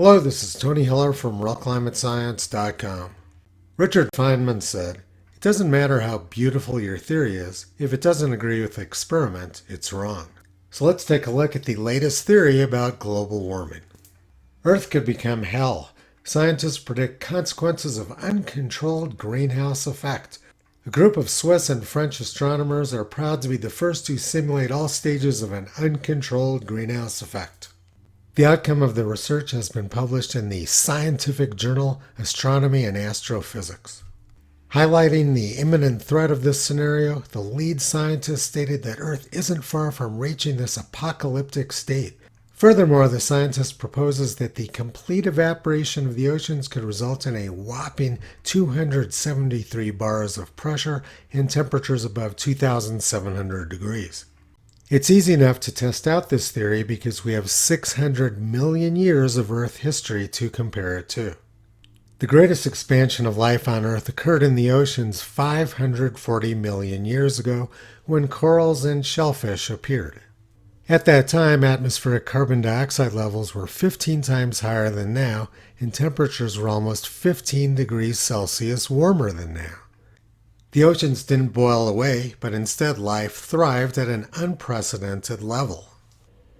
Hello, this is Tony Hiller from realclimatescience.com. Richard Feynman said, "It doesn't matter how beautiful your theory is, if it doesn't agree with the experiment, it's wrong." So let's take a look at the latest theory about global warming. Earth could become hell. Scientists predict consequences of uncontrolled greenhouse effect. A group of Swiss and French astronomers are proud to be the first to simulate all stages of an uncontrolled greenhouse effect. The outcome of the research has been published in the scientific journal Astronomy and Astrophysics. Highlighting the imminent threat of this scenario, the lead scientist stated that Earth isn't far from reaching this apocalyptic state. Furthermore, the scientist proposes that the complete evaporation of the oceans could result in a whopping 273 bars of pressure and temperatures above 2,700 degrees. It's easy enough to test out this theory because we have 600 million years of Earth history to compare it to. The greatest expansion of life on Earth occurred in the oceans 540 million years ago when corals and shellfish appeared. At that time, atmospheric carbon dioxide levels were 15 times higher than now, and temperatures were almost 15 degrees Celsius warmer than now. The oceans didn't boil away, but instead life thrived at an unprecedented level.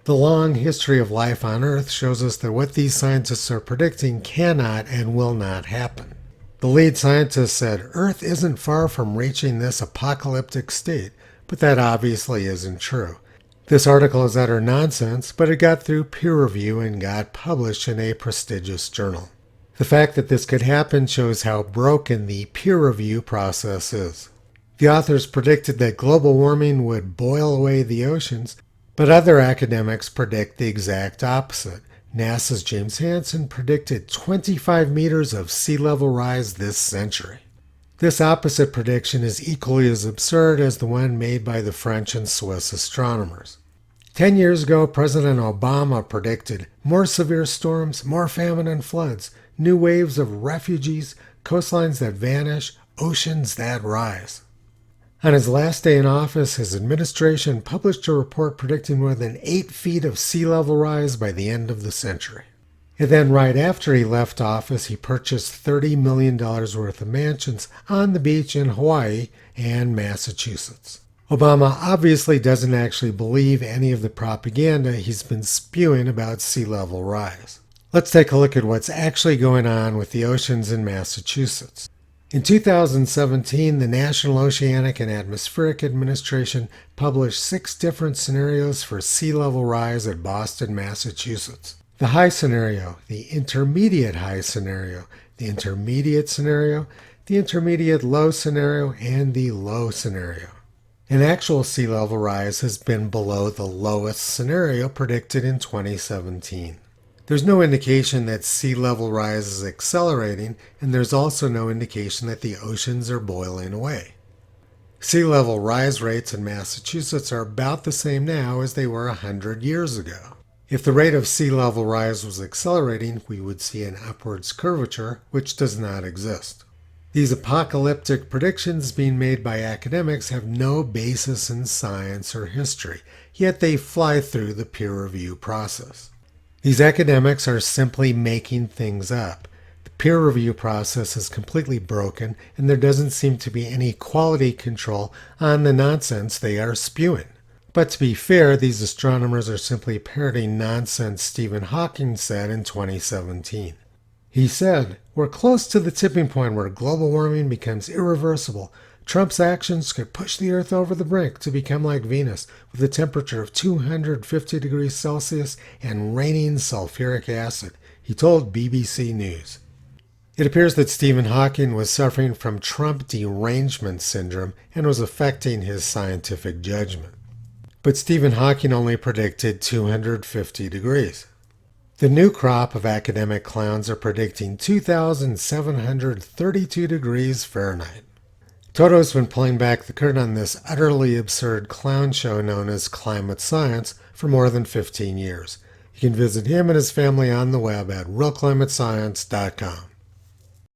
The long history of life on Earth shows us that what these scientists are predicting cannot and will not happen. The lead scientist said, "Earth isn't far from reaching this apocalyptic state," but that obviously isn't true. This article is utter nonsense, but it got through peer review and got published in a prestigious journal. The fact that this could happen shows how broken the peer review process is. The authors predicted that global warming would boil away the oceans, but other academics predict the exact opposite. NASA's James Hansen predicted 25 meters of sea level rise this century. This opposite prediction is equally as absurd as the one made by the French and Swiss astronomers. 10 years ago, President Obama predicted more severe storms, more famine and floods, new waves of refugees, coastlines that vanish, oceans that rise. On his last day in office, his administration published a report predicting more than 8 feet of sea level rise by the end of the century. And then right after he left office, he purchased $30 million worth of mansions on the beach in Hawaii and Massachusetts. Obama obviously doesn't actually believe any of the propaganda he's been spewing about sea level rise. Let's take a look at what's actually going on with the oceans in Massachusetts. In 2017, the National Oceanic and Atmospheric Administration published 6 different scenarios for sea level rise at Boston, Massachusetts. The high scenario, the intermediate high scenario, the intermediate scenario, the intermediate low scenario, and the low scenario. An actual sea level rise has been below the lowest scenario predicted in 2017. There's no indication that sea level rise is accelerating, and there's also no indication that the oceans are boiling away. Sea level rise rates in Massachusetts are about the same now as they were 100 years ago. If the rate of sea level rise was accelerating, we would see an upwards curvature, which does not exist. These apocalyptic predictions being made by academics have no basis in science or history, yet they fly through the peer review process. These academics are simply making things up. The peer review process is completely broken, and there doesn't seem to be any quality control on the nonsense they are spewing. But to be fair, these astronomers are simply parroting nonsense Stephen Hawking said in 2017. He said, "We're close to the tipping point where global warming becomes irreversible. Trump's actions could push the Earth over the brink to become like Venus, with a temperature of 250 degrees Celsius and raining sulfuric acid," he told BBC News. It appears that Stephen Hawking was suffering from Trump derangement syndrome and was affecting his scientific judgment. But Stephen Hawking only predicted 250 degrees. The new crop of academic clowns are predicting 2,732 degrees Fahrenheit. Toto's been pulling back the curtain on this utterly absurd clown show known as climate science for more than 15 years. You can visit him and his family on the web at realclimatescience.com.